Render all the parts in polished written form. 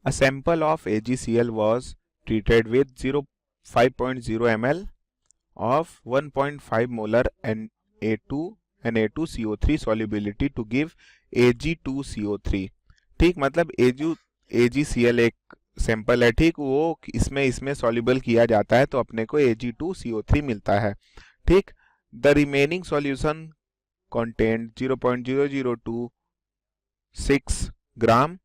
A sample of AgCl was treated with 5.0 ml of 1.5 molar Na2CO3 solubility to give Ag2CO3। ठीक, मतलब AgCl एक sample है, ठीक, वो इसमें सॉल्युबल किया जाता है तो अपने को Ag2CO3 मिलता है। ठीक, the remaining solution content 0.0026 gram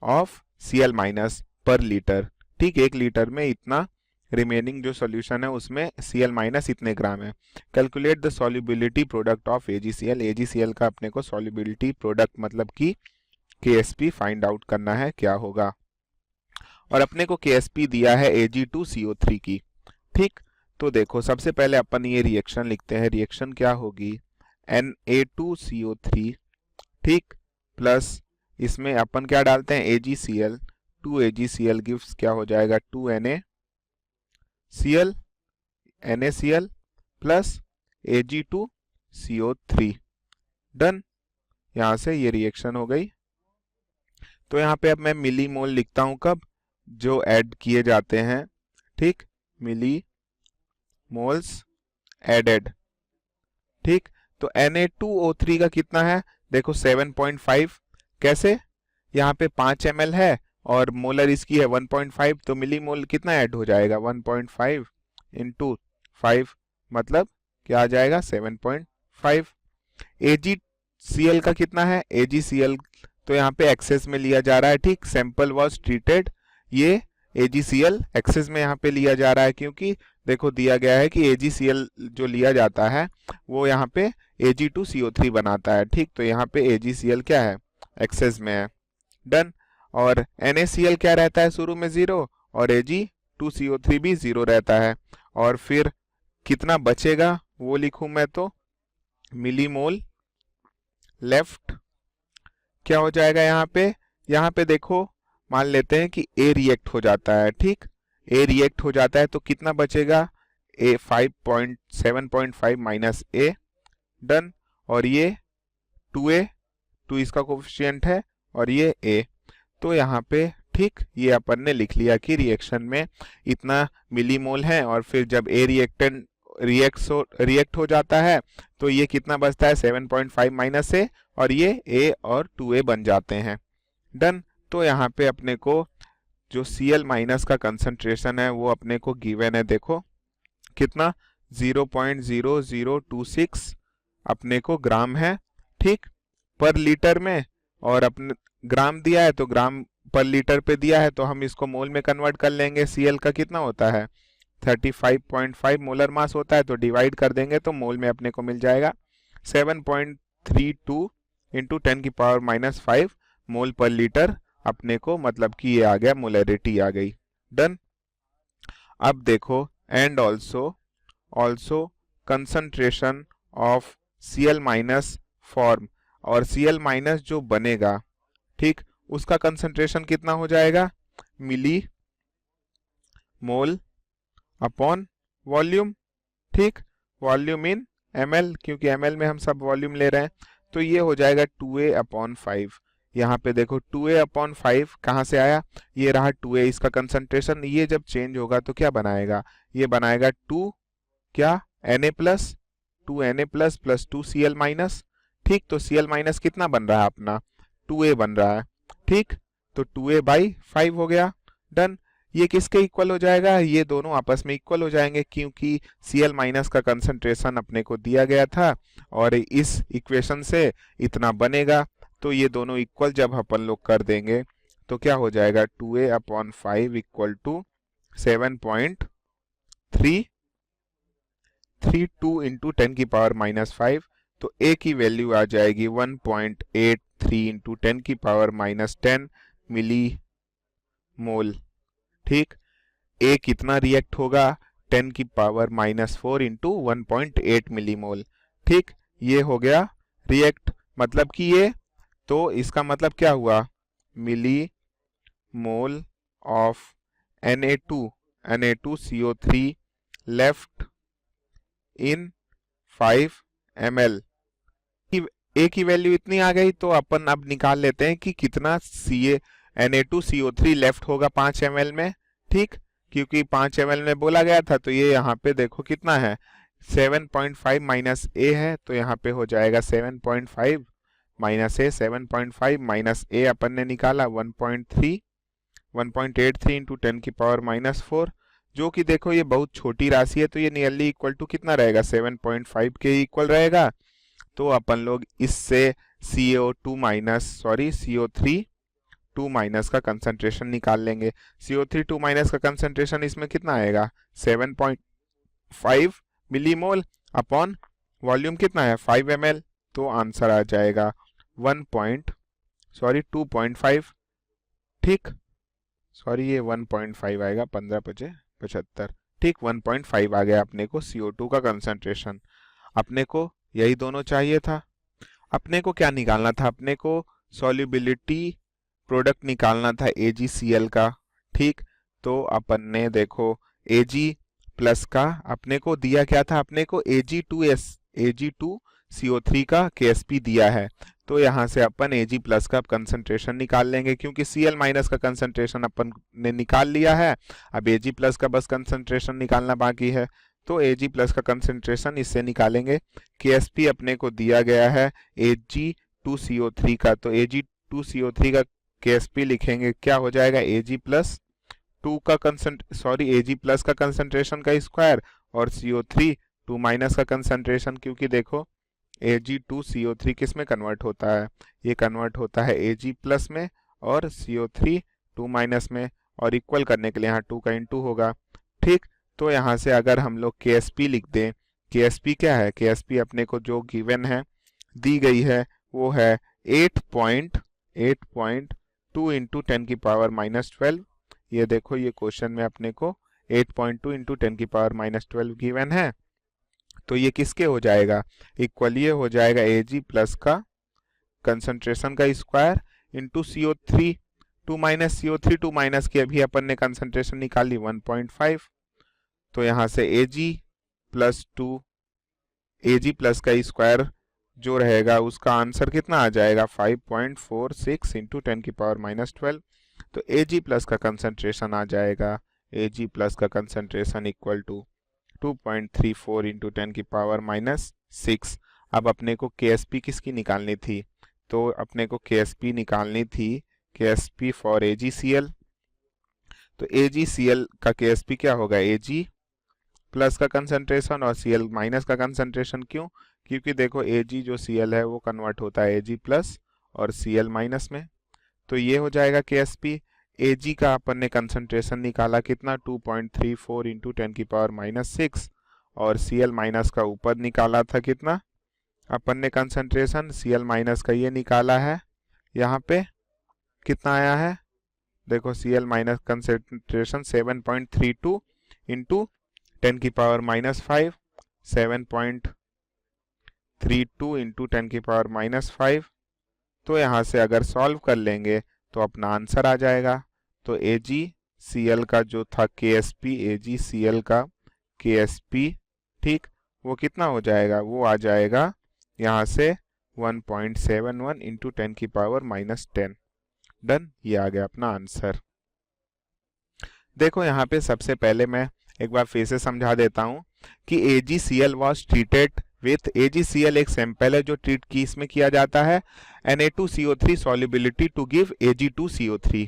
of Cl minus पर लीटर। ठीक, 1 लीटर में इतना रिमेनिंग जो सॉल्यूशन है उसमें Cl माइनस इतने ग्राम है। Calculate the solubility product of AgCl। AgCl का अपने को सॉल्युबिलिटी प्रोडक्ट मतलब कि Ksp फाइंड आउट करना है क्या होगा, और अपने को Ksp दिया है Ag2CO3 की। ठीक, तो देखो सबसे पहले अपन ये रिएक्शन लिखते हैं। रिएक्शन क्या होगी, Na2CO3, ठीक, प्लस इसमें अपन क्या डालते हैं AgCl। 2AgCl गिव्स क्या हो जाएगा 2NaCl, NaCl plus Ag2CO3। Done, यहां से ये रिएक्शन हो गई। तो यहाँ पे अब मैं मिली मोल लिखता हूं कब, जो ऐड किए जाते हैं। ठीक, मिली मोल्स एडेड। ठीक, तो Na2O3 का कितना है, देखो 7.5। कैसे, यहाँ पे 5 ml है और मोलर इसकी है 1.5, तो मिली मोल कितना ऐड हो जाएगा 1.5 इंटू 5, मतलब क्या आ जाएगा 7.5। AgCl का कितना है, AgCl तो यहाँ पे एक्सेस में लिया जा रहा है। ठीक, सैंपल वाज ट्रीटेड, ये AgCl एक्सेस में यहाँ पे लिया जा रहा है क्योंकि देखो दिया गया है कि AgCl जो लिया जाता है वो यहाँ पे Ag2CO3 बनाता है। ठीक, तो यहाँ पे AgCl क्या है, एक्सेस में है। डन, और NaCl क्या रहता है शुरू में 0 और Ag2CO3 भी 0 रहता है। और फिर कितना बचेगा वो लिखूं मैं तो मिलीमोल लेफ्ट क्या हो जाएगा यहाँ पे देखो मान लेते हैं कि A रिएक्ट हो जाता है। ठीक, A रिएक्ट हो जाता है तो कितना बचेगा, A 7.5 माइनस A। डन, और ये 2A, 2 इसका कोफिशिएंट है और ये A, तो यहाँ पे ठीक ये अपन ने लिख लिया कि रिएक्शन में इतना मिलीमोल है और फिर जब A रिएक्ट हो जाता है तो ये कितना बचता है 7.5 माइनस A और ये A और 2A बन जाते हैं। डन, तो यहाँ पे अपने को जो Cl माइनस का कंसंट्रेशन है वो अपने को गिवन है, देखो कितना 0.0026 अपने को ग्राम है। ठीक, पर लीटर में, और अपने ग्राम दिया है तो ग्राम पर लीटर पे दिया है तो हम इसको मोल में कन्वर्ट कर लेंगे। Cl का कितना होता है 35.5 मोलर मास होता है, तो डिवाइड कर देंगे तो मोल में अपने को मिल जाएगा 7.32 इंटू 10⁻⁻5 मोल पर लीटर अपने को, मतलब कि ये आ गया मोलरिटी आ गई। डन, अब देखो and also concentration of Cl minus form, और Cl माइनस जो बनेगा, ठीक, उसका कंसंट्रेशन कितना हो जाएगा मिली मोल अपॉन वॉल्यूम। ठीक, वॉल्यूम इन ml, क्योंकि ml में हम सब वॉल्यूम ले रहे हैं, तो ये हो जाएगा 2A/5। यहाँ पे देखो 2A/5 कहाँ से आया, ये रहा 2A, इसका कंसंट्रेशन ये जब चेंज होगा तो क्या बनाएगा, ये बनाएगा 2 क्या Na plus 2Na plus plus 2Cl minus. ठीक, तो Cl माइनस कितना बन रहा है अपना 2A बन रहा है। ठीक, तो 2A/5 हो गया। डन, ये किसके इक्वल हो जाएगा, ये दोनों आपस में इक्वल हो जाएंगे क्योंकि Cl माइनस का कंसंट्रेशन अपने को दिया गया था और इस इक्वेशन से इतना बनेगा, तो ये दोनों इक्वल जब अपन लोग कर देंगे तो क्या हो जाएगा 2A/5 इक्वल टू 7.332 इंटू 10⁻⁻5, तो A की वैल्यू आ जाएगी 1.83 इंटू 10⁻⁻10 मिली मोल। ठीक, A कितना रिएक्ट होगा 10⁻⁻4 इंटू 1.8 मिलीमोल। ठीक, ये हो गया रिएक्ट, मतलब कि ये, तो इसका मतलब क्या हुआ milli mole of Na2CO3 left in 5 ml। A की वैल्यू इतनी आ गई तो अपन अब निकाल लेते हैं कि कितना Na2CO3 लेफ्ट होगा 5 ml में, ठीक, क्योंकि 5 ml में बोला गया था, तो ये यहाँ पे देखो कितना है 7.5 माइनस ए है, तो यहाँ पे हो जाएगा 7.5 माइनस ए, 7.5 माइनस ए अपन ने निकाला 1.83 इंटू 10 की पावर -4, जो कि देखो ये बहुत छोटी राशि है, तो ये नियरली इक्वल टू कितना रहेगा 7.5 के इक्वल रहेगा। तो अपन लोग इससे CO3 2 माइनस का कंसंट्रेशन निकाल लेंगे। CO3 2 माइनस का कंसंट्रेशन इसमें कितना आएगा 7.5 मिलीमोल अपॉन वॉल्यूम कितना है 5 ml, तो आंसर आ जाएगा 2.5, ठीक, सॉरी ये 1.5 आएगा, 15×5 = 75, ठीक, 1.5 आ गया अपने को CO2 का कंसंट्रेशन। अपने को यही दोनों चाहिए था। अपने को क्या निकालना था, अपने को सॉल्युबिलिटी प्रोडक्ट निकालना था AgCl का, ठीक, तो अपन ने देखो Ag प्लस का अपने को दिया क्या था, अपने को Ag2CO3 का Ksp दिया है, तो यहाँ से अपन Ag प्लस का कंसंट्रेशन निकाल लेंगे, क्योंकि Cl माइनस का कंसंट्रेशन अपन ने निकाल लिया है, अब Ag प्लस का बस कंसंट्रेशन निकालना बाकी है, तो Ag प्लस का कंसंट्रेशन इससे निकालेंगे। Ksp अपने को दिया गया है Ag2CO3 का, तो Ag2CO3 का Ksp लिखेंगे, क्या हो जाएगा Ag प्लस का कंसंट्रेशन का स्क्वायर और CO3 2 माइनस का कंसंट्रेशन, क्योंकि देखो Ag2CO3 किस में कन्वर्ट होता है, ये कन्वर्ट होता है Ag प्लस में और CO3 2 माइनस में, और इक्वल करने के लिए यहाँ 2 का इंटू होगा, ठीक। तो यहाँ से अगर हम लोग Ksp लिख दें, Ksp क्या है, Ksp अपने को जो गिवन है दी गई है वो है 8.2 इंटू 10 की पावर -12, ये देखो ये क्वेश्चन में अपने को 8.2 इंटू 10 की पावर -12 गिवन है, तो ये किसके हो जाएगा इक्वल, ये हो जाएगा Ag प्लस का कंसंट्रेशन का स्क्वायर इंटू CO3 2 माइनस की अभी अपन ने कंसंट्रेशन निकाली 1.5, तो यहाँ से Ag प्लस का स्क्वायर जो रहेगा उसका आंसर कितना आ जाएगा 5.46 इंटू 10 की पावर -12, तो Ag प्लस का कंसंट्रेशन आ जाएगा, Ag प्लस का कंसंट्रेशन इक्वल टू 2.34 इंटू 10 की पावर -6। अब अपने को Ksp किसकी निकालनी थी, तो अपने को Ksp निकालनी थी Ksp फॉर AgCl, तो AgCl का Ksp क्या होगा Ag प्लस का कंसंट्रेशन और Cl माइनस का कंसंट्रेशन, क्यों, क्योंकि देखो Ag जो Cl है वो कन्वर्ट होता है Ag प्लस और Cl माइनस में, तो ये हो जाएगा Ksp। Ag का अपन ने कंसंट्रेशन निकाला कितना 2.34 इंटू 10 की पावर -6, और Cl माइनस का ऊपर निकाला था कितना अपन ने कंसंट्रेशन, Cl माइनस का ये निकाला है, यहाँ पे कितना आया है देखो Cl माइनस कंसंट्रेशन 7.32 इंटू 10 की पावर -5, 7.32 इंटू 10 की पावर -5, तो यहाँ से अगर सॉल्व कर लेंगे तो अपना आंसर आ जाएगा। तो AgCl का जो था Ksp, AgCl का Ksp, ठीक, वो कितना हो जाएगा, वो आ जाएगा यहाँ से 1.71 इंटू 10 की पावर -10, डन, ये आ गया अपना आंसर। देखो यहाँ पे सबसे पहले मैं एक बार फिर से समझा देता हूँ कि AgCl was treated with, AgCl एक सैंपल है जो ट्रीट की इसमें किया जाता है Na2CO3 solubility to give Ag2CO3,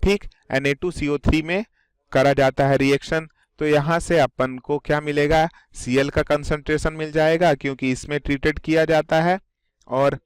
ठीक, Na2CO3 में करा जाता है रिएक्शन, तो यहाँ से अपन को क्या मिलेगा Cl का कंसंट्रेशन मिल जाएगा, क्योंकि इसमें ट्रीटेड किया जाता है, और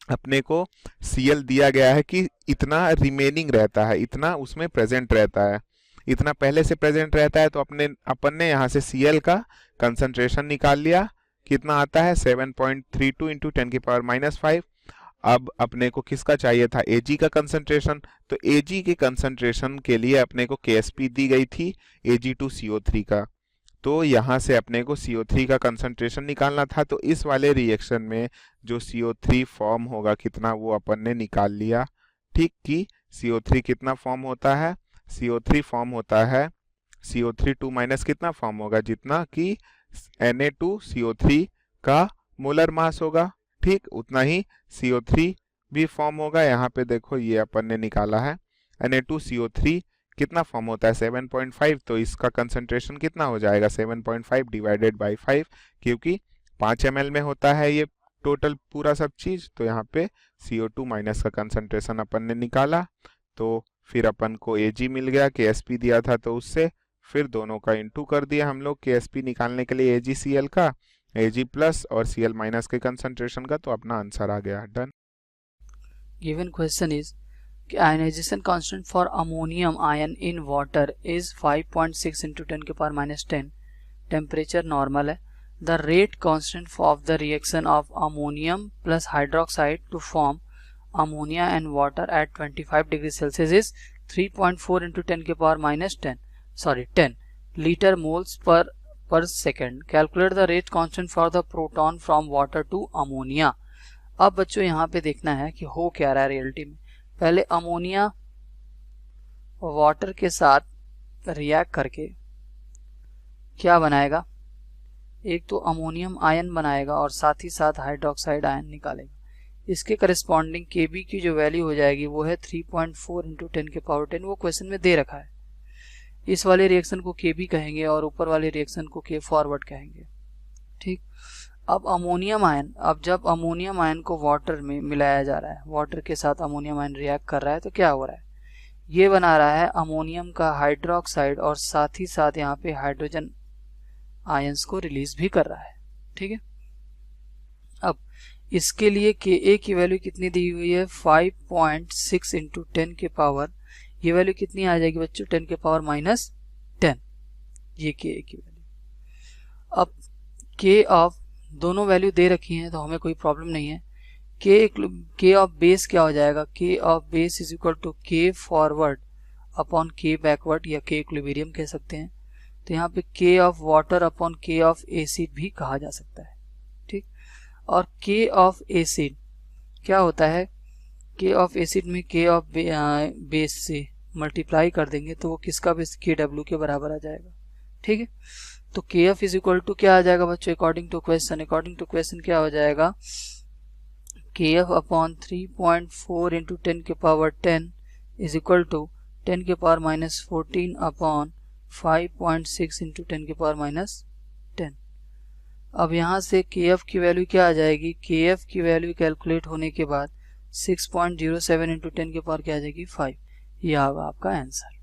अपने को Cl दिया गया है कि इतना रिमेनिंग रहता है, इतना उसमें प्रेजेंट रहता है, इतना पहले से प्रेजेंट रहता है, तो अपन ने यहाँ से Cl का कंसंट्रेशन निकाल लिया, कितना आता है 7.32 इंटू 10 की पावर -5। अब अपने को किसका चाहिए था Ag का कंसंट्रेशन, तो Ag के कंसंट्रेशन के लिए अपने को Ksp दी गई थी Ag2CO3 का, तो यहाँ से अपने को CO3 का कंसंट्रेशन निकालना था, तो इस वाले रिएक्शन में जो CO3 फॉर्म होगा कितना वो अपन ने निकाल लिया, ठीक, कि CO3 कितना फॉर्म होता है, CO3 फॉर्म होता है CO3 2 माइनस कितना फॉर्म होगा, जितना कि Na2CO3 का मोलर मास होगा, ठीक, उतना ही CO3 भी फॉर्म होगा। यहाँ पे देखो ये अपन ने निकाला है Na2CO3 कितना फॉर्म होता है 7.5, तो इसका कंसंट्रेशन कितना हो जाएगा 7.5 डिवाइडेड बाई 5, क्योंकि 5 ml में होता है ये टोटल पूरा सब चीज। तो यहाँ पे CO2 माइनस का कंसंट्रेशन अपन ने निकाला, तो फिर अपन को Ag मिल गया, KSP दिया था तो उससे फिर दोनों का इंटू कर दिया हम लोग KSP निकालने के लिए AgCl का, Ag प्लस और Cl माइनस के कंसंट्रेशन का, तो अपना आंसर आ गया। Done. Given question is ionization constant for ammonium ion in water is 5.6 into 10 के पावर -10. टेम्परेचर नॉर्मल है. The rate constant of the reaction of ammonium plus hydroxide to form ammonia and water at 25 degrees Celsius is 3.4 into 10 के power -10 liter moles per second. Calculate the rate constant for the proton from water to ammonia. अब बच्चों यहाँ पे देखना है कि हो क्या रहा है रियलिटी में. पहले अमोनिया वाटर के साथ रिएक्ट करके क्या बनाएगा, एक तो अमोनियम आयन बनाएगा और साथ ही साथ हाइड्रोक्साइड आयन निकालेगा. इसके करस्पॉन्डिंग Kb की जो वैल्यू हो जाएगी वो है 3.4 इंटू 10 के पावर 10. वो क्वेश्चन में दे रखा है. इस वाले रिएक्शन को Kb कहेंगे और ऊपर वाले रिएक्शन को K फॉरवर्ड कहेंगे. ठीक. अब अमोनियम आयन, अब जब अमोनियम आयन को वाटर में मिलाया जा रहा है, वाटर के साथ अमोनियम आयन रिएक्ट कर रहा है, तो क्या हो रहा है, ये बना रहा है अमोनियम का हाइड्रोक्साइड और साथ ही साथ यहाँ पे हाइड्रोजन आयंस को रिलीज भी कर रहा है. ठीक है. अब इसके लिए Ka की वैल्यू कितनी दी हुई है 5.6 इंटू 10 के पावर, ये वैल्यू कितनी आ जाएगी बच्चों 10 के पावर -10, ये Ka की वैल्यू. अब K ऑफ दोनों वैल्यू दे रखी हैं तो हमें कोई प्रॉब्लम नहीं है. K ऑफ बेस क्या हो जाएगा, K of base is equal to K forward upon K backward या K इक्विलिब्रियम कह सकते हैं. तो यहाँ पे K of water upon K of acid भी कहा जा सकता है. ठीक. और K ऑफ एसिड क्या होता है, K ऑफ एसिड में K ऑफ बेस से मल्टीप्लाई कर देंगे तो वो किसका बेस KW के बराबर आ जाएगा. ठीक है. तो Kf इज इक्वल टू क्या आ जाएगा बच्चों अकॉर्डिंग टू क्वेश्चन क्या हो जाएगा, Kf अपॉन 3.4 इंटू 10 के पावर 10 इज इक्वल टू 10 के पावर -14 अपॉन 5.6 इंटू 10 के पावर -10. अब यहाँ से Kf की वैल्यू क्या आ जाएगी, Kf की वैल्यू कैलकुलेट होने के बाद 6.07 इंटू 10 के पावर क्या आ जाएगी 5. यह होगा आपका आंसर.